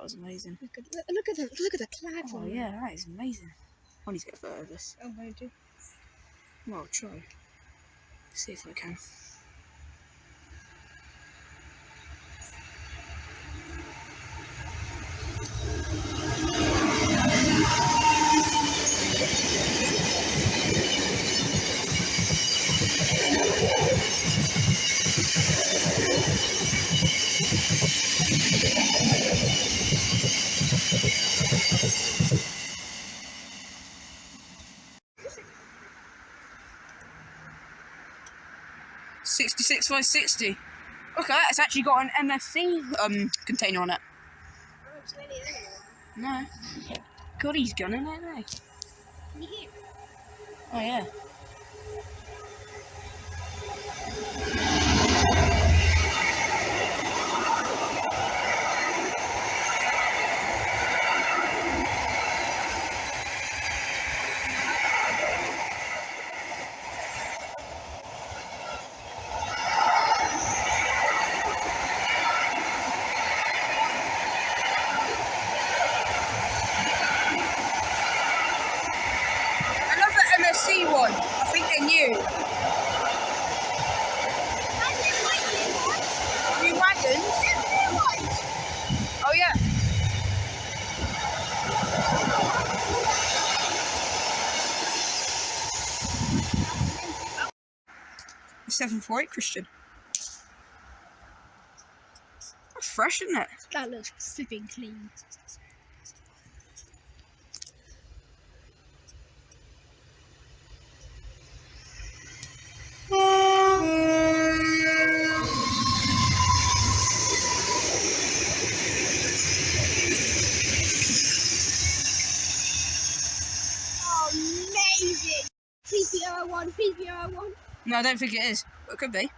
was amazing. Look at the clad. Oh yeah, that is amazing. I need to get a photo of this. I'm going to. Well, I'll try. See if I can. $66 by $60. Okay, it's actually got an MFC container on it. No. God, he's gunning it, isn't he? Can you hear? Oh yeah. Another MSC one. I think they're new. New wagons? Oh yeah. The 748 Christian. That's fresh, isn't it? That looks flipping clean. Amazing! PPR1, PPR1. No, I don't think it is. But it could be.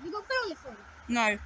You got a bit on the front? No.